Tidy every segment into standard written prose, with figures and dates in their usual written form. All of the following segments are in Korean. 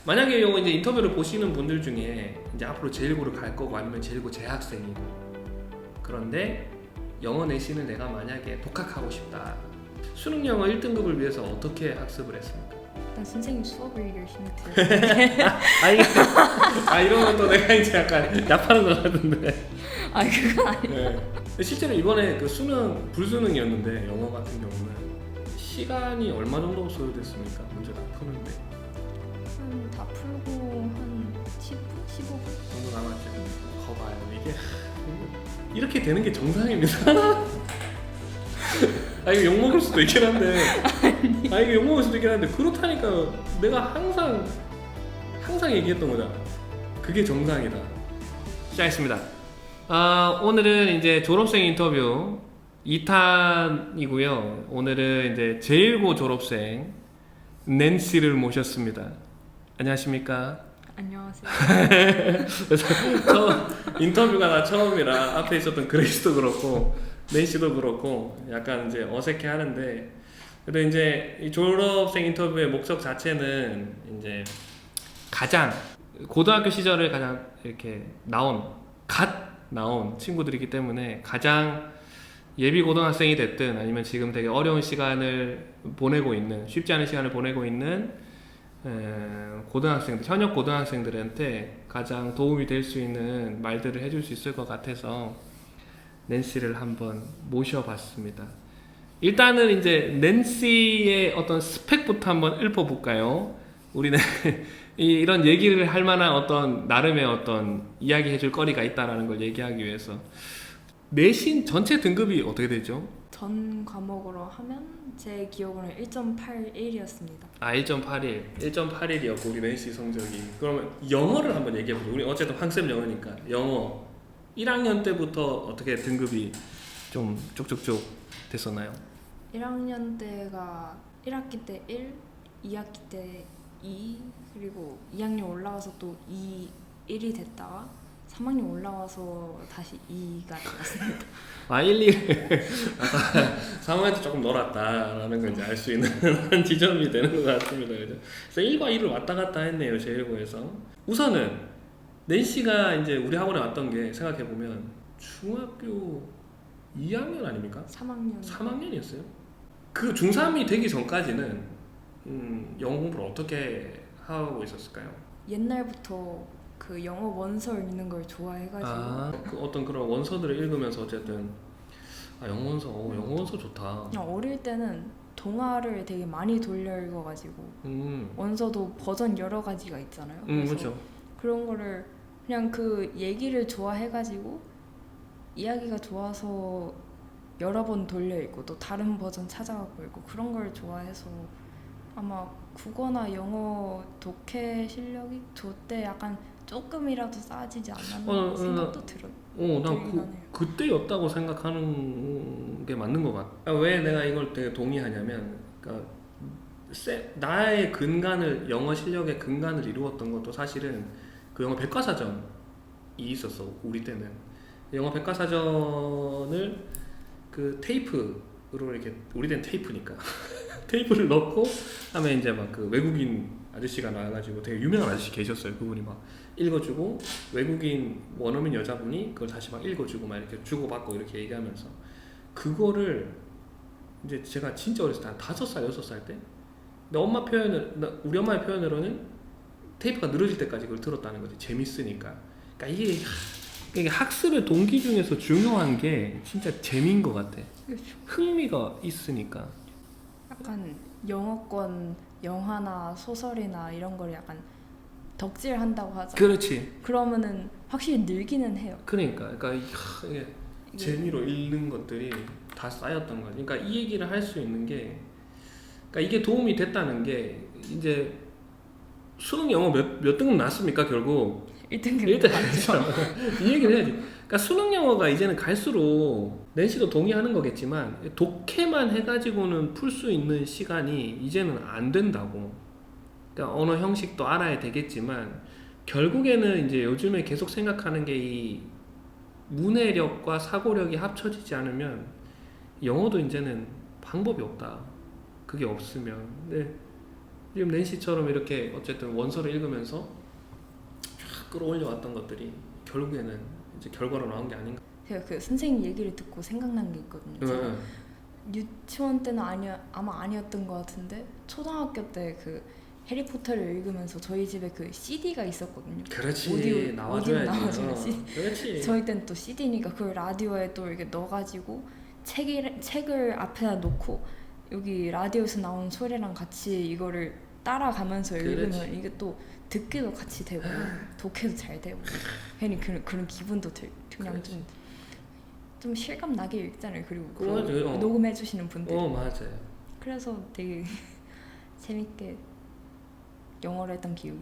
만약에 요 이제 인터뷰를 보시는 분들 중에 이제 앞으로 제1고를 갈 거고 아니면 제1고 재학생이고 그런데 영어 내신을 내가 만약에 독학하고 싶다. 수능 영어 1등급을 위해서 어떻게 학습을 했습니까? 일단 선생님 수업을 열심히 들었는데 이런 것도 내가 이제 약간 야파는 것 같은데. 그건 아니에요. 네. 실제로 이번에 그 수능 불수능이었는데 영어 같은 경우는 시간이 얼마 정도 소요됐습니까? 문제 다 푸는데 다 풀고 한 10분? 15분? 정도 남았죠. 거봐요 이게 이렇게 되는 게 정상입니다. 이거 욕먹을 수도 있긴 한데 이거 욕먹을 수도 있긴 한데 그렇다니까. 내가 항상 얘기했던 거잖아. 그게 정상이다. 시작했습니다. 오늘은 이제 졸업생 인터뷰 2탄이고요. 오늘은 이제 제1고 졸업생 낸시를 모셨습니다. 안녕하십니까? 안녕하세요. 그래서 인터뷰가 나 처음이라 앞에 있었던 그레이스도 그렇고 낸시도 그렇고 약간 이제 어색해 하는데, 그래도 이제 이 졸업생 인터뷰의 목적 자체는 이제 가장 고등학교 시절을 가장 이렇게 갓 나온 친구들이기 때문에 가장 예비 고등학생이 됐든 아니면 지금 되게 어려운 시간을 보내고 있는, 쉽지 않은 시간을 보내고 있는 고등학생들, 현역 고등학생들한테 가장 도움이 될 수 있는 말들을 해줄 수 있을 것 같아서 낸시를 한번 모셔봤습니다. 일단은 이제 낸시의 어떤 스펙부터 한번 읊어볼까요? 우리는 이런 얘기를 할 만한 어떤 나름의 어떤 이야기 해줄 거리가 있다라는 걸 얘기하기 위해서. 내신 전체 등급이 어떻게 되죠? 전 과목으로 하면 제 기억으로는 1.81이었습니다. 1.81이었고 우리 낸시 성적이. 그러면 영어를 한번 얘기해보죠. 우리 어쨌든 학습 영어니까 영어 1학년 때부터 어떻게 등급이 좀 쭉쭉쭉 됐었나요? 1학년 때가 1학기 때 1, 2학기 때 2, 그리고 2학년 올라가서 또 1이 됐다가 3학년 올라와서 다시 2가 되었습니다. 1, 2 3학년 때 조금 놀았다라는 걸 이제 알 수 있는 한 지점이 되는 것 같습니다. 그죠? 그래서 1과 2를 왔다 갔다 했네요, 제1고에서. 우선은 낸시가 이제 우리 학원에 왔던 게 생각해보면 중학교 2학년 아닙니까? 3학년이었어요. 그 중3이 되기 전까지는 영어 공부를 어떻게 하고 있었을까요? 옛날부터 그 영어 원서 읽는 걸 좋아해가지고 그 어떤 그런 원서들을 읽으면서 어쨌든 영어 원서 좋다. 그냥 어릴 때는 동화를 되게 많이 돌려 읽어가지고 원서도 버전 여러 가지가 있잖아요. 그래서 그렇죠. 그런 거를 그냥 그 얘기를 좋아해가지고 이야기가 좋아서 여러 번 돌려 읽고 또 다른 버전 찾아가고 읽고 그런 걸 좋아해서 아마 국어나 영어 독해 실력이 저때 약간 조금이라도 쌓아지지 않았나 생각도 들어요. 난 그때였다고 생각하는 게 맞는 것 같아. 왜 내가 이걸 되게 동의하냐면, 그러니까 나의 근간을, 영어 실력의 근간을 이루었던 것도 사실은 그 영어 백과사전이 있었어. 우리 때는 영어 백과사전을 그 테이프로 이렇게, 우리 때는 테이프니까 테이프를 넣고 하면 이제 막 그 외국인 아저씨가 나와가지고 되게 유명한 아저씨 계셨어요. 그분이 막 읽어주고 외국인 원어민 여자분이 그걸 다시 막 읽어주고 막 이렇게 주고받고 이렇게 얘기하면서, 그거를 이제 제가 진짜 어렸을 때 한 5살, 6살 때 우리 엄마의 표현으로는 테이프가 늘어질 때까지 그걸 들었다는 거지. 재밌으니까. 그러니까 이게 학습의 동기 중에서 중요한 게 진짜 재미인 것 같아. 그렇죠. 흥미가 있으니까. 약간 영어권 영화나 소설이나 이런 걸 약간 덕질한다고 하잖아. 그렇지. 그러면은 확실히 늘기는 해요. 그러니까 이게 재미로 읽는 것들이 다 쌓였던 거지. 그러니까 이 얘기를 할 수 있는 게, 그러니까 이게 도움이 됐다는 게, 이제 수능 영어 몇 등급 나왔습니까 결국? 1등급 일단 이 얘기를 해야지. 그러니까 수능 영어가 이제는 갈수록 낸시도 동의하는 거겠지만 독해만 해가지고는 풀 수 있는 시간이 이제는 안 된다고. 그러니까 언어 형식도 알아야 되겠지만 결국에는 이제 요즘에 계속 생각하는 게 이 문해력과 사고력이 합쳐지지 않으면 영어도 이제는 방법이 없다. 그게 없으면. 근데 지금 낸시처럼 이렇게 어쨌든 원서를 읽으면서 쫙 끌어올려왔던 것들이 결국에는 이제 결과로 나온 게 아닌가. 제가 그 선생님 얘기를 듣고 생각난 게 있거든요. 제가 유치원 때는 아마 아니었던 것 같은데 초등학교 때 그 해리포터를 읽으면서 저희 집에 그 CD가 있었거든요. 그렇지. 오디오 나와줘야지. 나와주는 CD. 그렇지. 저희 때는 또 CD니까 그걸 라디오에 또 이렇게 넣어가지고 책을 앞에다 놓고 여기 라디오에서 나오는 소리랑 같이 이거를 따라가면서 읽으면 그렇지. 이게 또 듣기도 같이 되고 독해도 잘 되고 괜히 그런 기분도 그냥 그렇지. 좀 실감 나게 읽잖아요. 그리고 그 맞아요. 녹음해 주시는 분들. 맞아요. 그래서 되게 재밌게 영어를 했던 기억이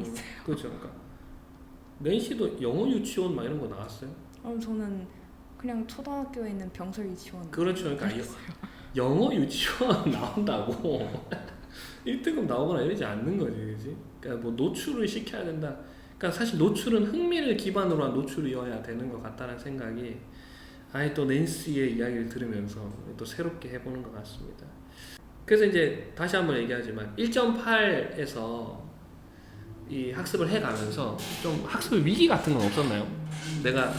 있어요. 그렇죠. 그러니까 낸시도 영어 유치원 막 이런 거 나왔어요? 저는 그냥 초등학교에 있는 병설 유치원. 그렇죠. 그러니까 영어 유치원 나온다고 1등급 나오거나 이러지 않는 거지, 그지? 그러니까 뭐 노출을 시켜야 된다. 그러니까 사실 노출은 흥미를 기반으로 한 노출이어야 되는 것 같다는 생각이 아예 또 낸시의 이야기를 들으면서 또 새롭게 해보는 것 같습니다. 그래서 이제 다시 한번 얘기하지만 1.8에서 이 학습을 해가면서 좀 학습의 위기 같은 건 없었나요? 내가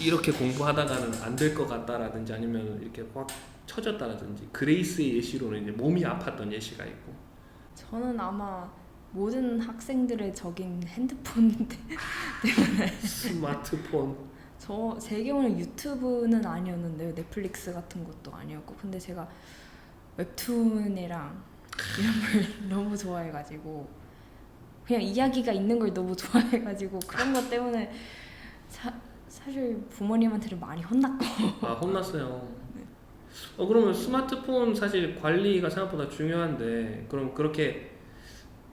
이렇게 공부하다가는 안 될 것 같다라든지 아니면 이렇게 확 처졌다라든지 그레이스의 예시로는 이제 몸이 아팠던 예시가 있고. 저는 아마 모든 학생들의 적인 핸드폰 때문에 스마트폰. 제 경우는 유튜브는 아니었는데요. 넷플릭스 같은 것도 아니었고 근데 제가 웹툰이랑 이런 걸 너무 좋아해가지고 그냥 이야기가 있는 걸 너무 좋아해가지고 그런 것 때문에 사실 부모님한테는 많이 혼났고. 혼났어요. 그러면 스마트폰 사실 관리가 생각보다 중요한데 그럼 그렇게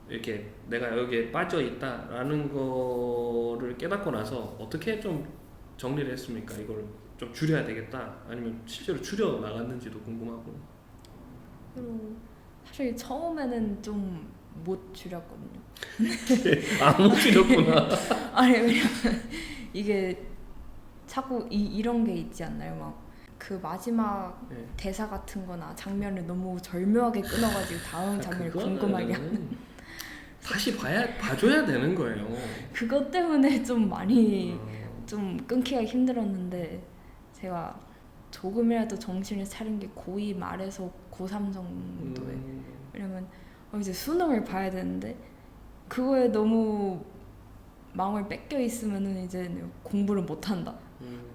이렇게 내가 여기에 빠져 있다라는 거를 깨닫고 나서 어떻게 좀 정리를 했습니까? 이걸 좀 줄여야 되겠다 아니면 실제로 줄여 나갔는지도 궁금하고. 그리고 사실 처음에는 좀 못 줄였거든요. 못 줄였구나. 아니 왜냐면 이게 자꾸 이런 게 있지 않나요? 막 그 마지막 네. 대사 같은 거나 장면을 너무 절묘하게 끊어가지고 다음 장면을 궁금하게 하는 다시 봐줘야 되는 거예요. 그것 때문에 좀 많이 좀 끊기가 힘들었는데 제가 조금이라도 정신을 차린 게 고2 말에서 고3 정도에 왜냐면 이제 수능을 봐야 되는데 그거에 너무 마음을 뺏겨 있으면은 이제 공부를 못 한다.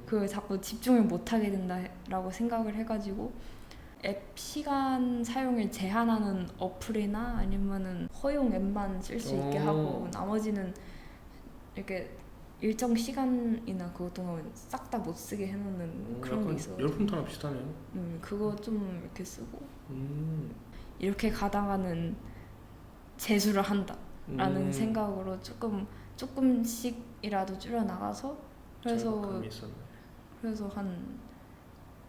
그걸 자꾸 집중을 못 하게 된다라고 생각을 해가지고 앱 시간 사용을 제한하는 어플이나 아니면은 허용 앱만 쓸 수 있게 하고 나머지는 이렇게 일정 시간이나 그것 동안 싹 다 못 쓰게 해놓는 그런 게 있어요. 열풍타랑 비슷하네요. 그거 좀 이렇게 쓰고 이렇게 가다가는 재수를 한다라는 생각으로 조금씩이라도 줄여 나가서 그래서 한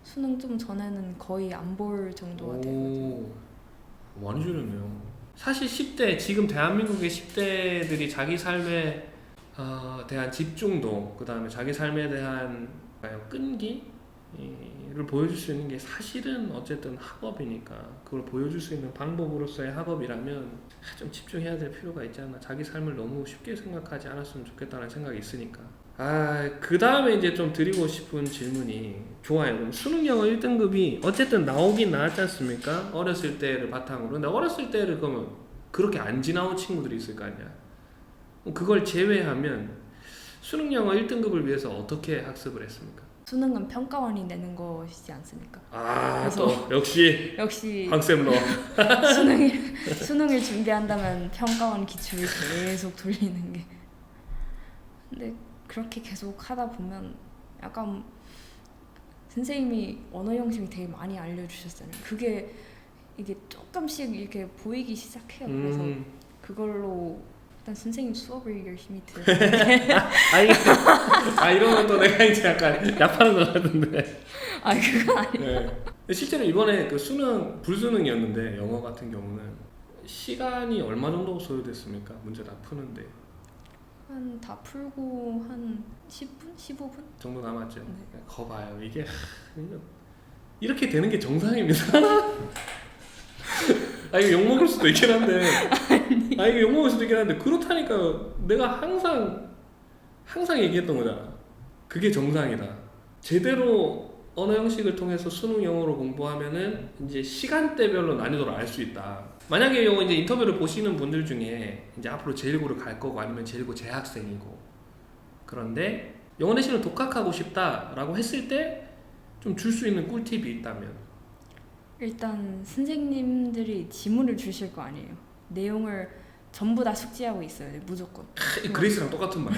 수능 좀 전에는 거의 안 볼 정도가 되거든요. 많이 줄였네요. 사실 10대 지금 대한민국의 10대들이 자기 삶에 대한 집중도 그 다음에 자기 삶에 대한 끈기를 보여줄 수 있는 게 사실은 어쨌든 학업이니까 그걸 보여줄 수 있는 방법으로서의 학업이라면 좀 집중해야 될 필요가 있지 않나. 자기 삶을 너무 쉽게 생각하지 않았으면 좋겠다는 생각이 있으니까. 그 다음에 이제 좀 드리고 싶은 질문이 좋아요. 그럼 수능 영어 1등급이 어쨌든 나오긴 나왔지 않습니까? 어렸을 때를 바탕으로. 근데 어렸을 때를 그러면 그렇게 안 지나온 친구들이 있을 거 아니야. 그걸 제외하면 수능 영어 1등급을 위해서 어떻게 학습을 했습니까? 수능은 평가원이 내는 것이지 않습니까? 또 역시 황쌤 너 수능을 준비한다면 평가원 기출을 계속 돌리는 게. 근데 그렇게 계속 하다 보면 약간 선생님이 언어 형식을 되게 많이 알려주셨잖아요. 이게 조금씩 이렇게 보이기 시작해요. 그래서 그걸로 일단 선생님 수업을 열심히 들었는데 이런 건 또 내가 이제 약간 얍하는 것 같은데. 그건 아니에요. 네. 실제로 이번에 그 수능 불수능이었는데 영어 같은 경우는 시간이 얼마 정도 소요됐습니까? 문제 다 푸는데. 다 풀고 한 10분? 15분? 정도 남았죠. 네. 거봐요. 이게 이렇게 되는 게 정상입니다. 아 이거 욕 먹을 수도 있긴 한데 아 이거 욕 먹을 수도 있긴 한데 그렇다니까 내가 항상 얘기했던 거잖아. 그게 정상이다. 제대로 언어 형식을 통해서 수능 영어로 공부하면은 이제 시간대별로 난이도를 알 수 있다. 만약에 요 이제 인터뷰를 보시는 분들 중에 이제 앞으로 제1고를 갈 거고 아니면 제1고 재학생이고 그런데 영어 내신을 독학하고 싶다라고 했을 때 좀 줄 수 있는 꿀팁이 있다면 일단 선생님들이 지문을 주실 거 아니에요. 내용을 전부 다 숙지하고 있어야 돼, 무조건. 그레이스랑 똑같은 말.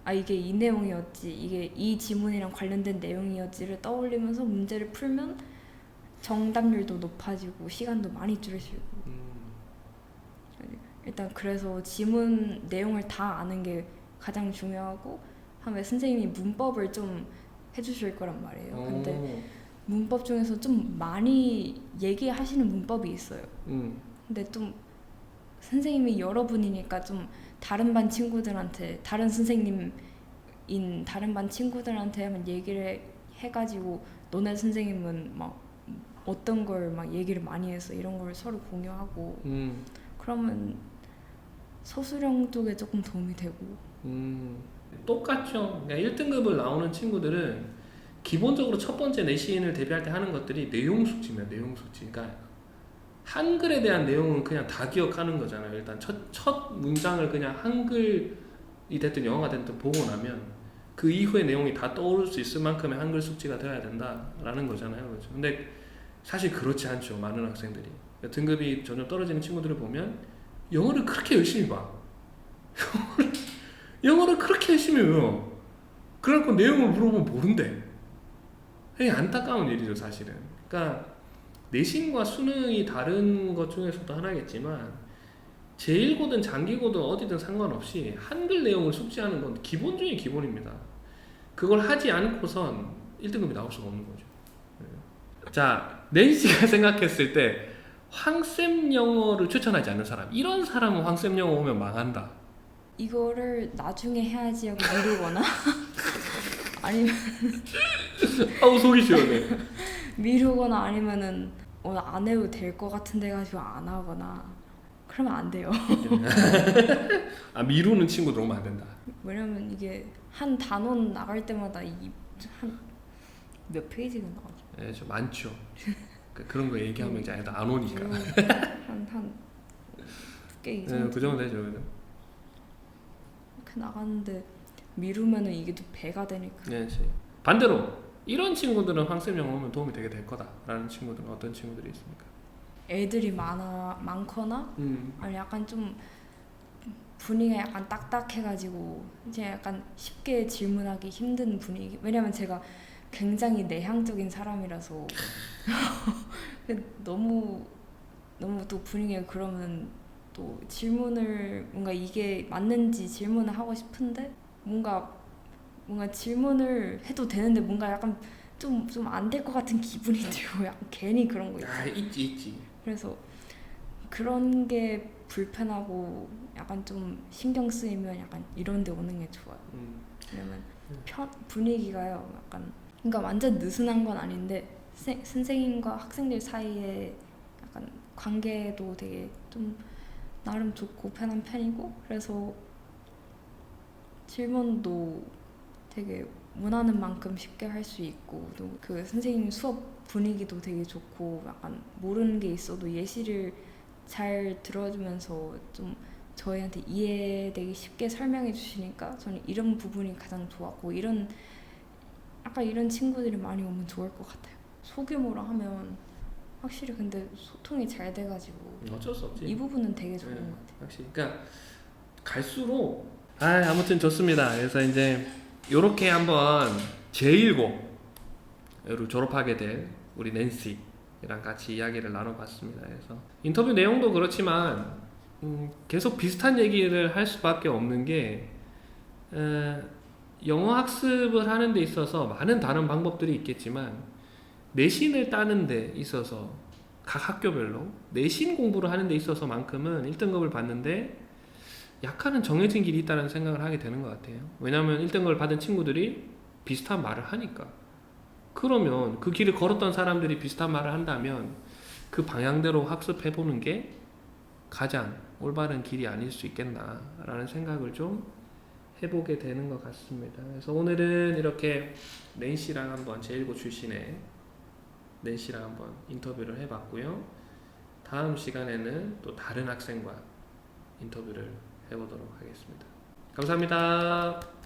아 이게 이 내용이었지, 이게 이 지문이랑 관련된 내용이었지를 떠올리면서 문제를 풀면 정답률도 높아지고 시간도 많이 줄이시고. 일단 그래서 지문 내용을 다 아는 게 가장 중요하고 하면 선생님이 문법을 좀 해주실 거란 말이에요. 근데 문법 중에서 좀 많이 얘기하시는 문법이 있어요. 근데 좀 선생님이 여러분이니까 좀 다른 반 친구들한테 다른 선생님인 다른 반 친구들한테 한번 얘기를 해가지고 너네 선생님은 막 어떤 걸 막 얘기를 많이 해서 이런 걸 서로 공유하고 그러면 서술형 쪽에 조금 도움이 되고. 똑같죠. 그러니까 1등급을 나오는 친구들은 기본적으로 첫 번째 내신을 대비할 때 하는 것들이 내용 숙지입니다. 내용 숙지. 그러니까 한글에 대한 내용은 그냥 다 기억하는 거잖아요. 일단 첫 문장을 그냥 한글이 됐든 영어가 됐든 보고 나면 그 이후의 내용이 다 떠오를 수 있을 만큼의 한글 숙지가 되어야 된다라는 거잖아요. 그렇죠? 근데 사실 그렇지 않죠. 많은 학생들이. 그러니까 등급이 점점 떨어지는 친구들을 보면 영어를 그렇게 열심히 봐. 영어를 그렇게 열심히 외워. 그래갖고 내용을 물어보면 모른대. 되게 안타까운 일이죠, 사실은. 그러니까 내신과 수능이 다른 것 중에서도 하나겠지만 제1고든 장기고든 어디든 상관없이 한글 내용을 숙지하는 건 기본 중에 기본입니다. 그걸 하지 않고선 1등급이 나올 수가 없는 거죠. 자, 낸시가 생각했을 때 황쌤 영어를 추천하지 않는 사람, 이런 사람은 황쌤 영어 오면 망한다. 이거를 나중에 해야지 하고 미루거나 아니면 아우 속이 시원해. 미루거나 아니면은 오늘 안 해도 될 것 같은데 가지고 안 하거나 그러면 안 돼요. 아 미루는 친구들 오면 안 된다. 왜냐면 이게 한 단원 나갈 때마다 한 몇 페이지가 나가죠. 네, 좀 많죠. 그런 거 얘기하면 이제 애들 안 오니까. 한 꽤 이상. 네, 그 정도 되죠. 이렇게 나가는데 미루면은 이게 또 배가 되니까. 네, 반대로 이런 친구들은 황쌤 영어 오면 도움이 되게 될 거다라는 친구들은 어떤 친구들이 있습니까? 애들이 많거나 아니 약간 좀 분위기가 약간 딱딱해가지고 이제 약간 쉽게 질문하기 힘든 분위기. 왜냐면 제가 굉장히 내향적인 사람이라서 너무 또 분위기가 그러면 또 질문을 뭔가 이게 맞는지 질문을 하고 싶은데 뭔가 질문을 해도 되는데 뭔가 약간 좀 안 될 것 같은 기분이 들고 약간 괜히 그런 거 있죠. 아 있지. 그래서 그런 게 불편하고 약간 좀 신경 쓰이면 약간 이런 데 오는 게 좋아요. 왜냐면 분위기가요 약간 그러니까 완전 느슨한 건 아닌데 선생님과 학생들 사이에 약간 관계도 되게 좀 나름 좋고 편한 편이고 그래서 질문도 되게 원하는 만큼 쉽게 할 수 있고 또 그 선생님 수업 분위기도 되게 좋고 약간 모르는 게 있어도 예시를 잘 들어주면서 좀 저희한테 이해되기 쉽게 설명해 주시니까 저는 이런 부분이 가장 좋았고 약간 이런 친구들이 많이 오면 좋을 것 같아요. 소규모로 하면 확실히 근데 소통이 잘 돼가지고 어쩔 수 없지. 이 부분은 되게 좋은 것 같아요. 확실히. 그러니까 갈수록 아무튼 좋습니다. 그래서 이제 요렇게 한번 제1고를 졸업하게 될 우리 낸시랑 같이 이야기를 나눠봤습니다. 그래서 인터뷰 내용도 그렇지만 계속 비슷한 얘기를 할 수밖에 없는 게 영어 학습을 하는 데 있어서 많은 다른 방법들이 있겠지만 내신을 따는 데 있어서 각 학교별로 내신 공부를 하는 데 있어서만큼은 1등급을 받는데 약간은 정해진 길이 있다는 생각을 하게 되는 것 같아요. 왜냐하면 1등급을 받은 친구들이 비슷한 말을 하니까. 그러면 그 길을 걸었던 사람들이 비슷한 말을 한다면 그 방향대로 학습해보는 게 가장 올바른 길이 아닐 수 있겠나라는 생각을 좀 해보게 되는 것 같습니다. 그래서 오늘은 이렇게 낸시랑 한번 제1고 출신의 낸시랑 한번 인터뷰를 해봤고요. 다음 시간에는 또 다른 학생과 인터뷰를 해보도록 하겠습니다. 감사합니다.